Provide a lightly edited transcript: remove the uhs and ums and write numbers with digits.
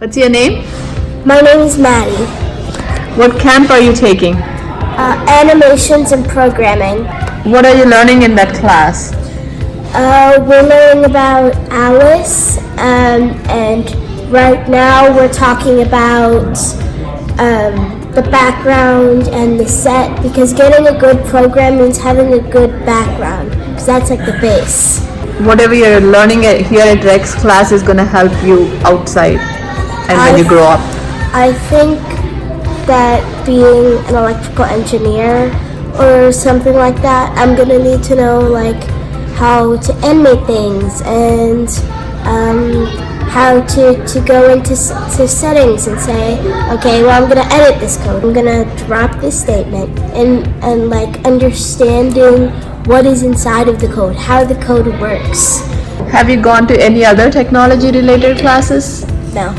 What's your name? My name is Maddie. What camp are you taking? Animations and programming. What are you learning in that class? We're learning about Alice, and right now we're talking about the background and the set, because getting a good program means having a good background, because that's like the base. Whatever you're learning here at Rex class is going to help you outside and when you grow up. I think that being an electrical engineer or something like that, I'm gonna need to know like how to animate things and how to go into settings and say, okay, well, I'm gonna edit this code, I'm gonna drop this statement, and like understanding what is inside of the code, how the code works. Have you gone to any other technology related classes? No.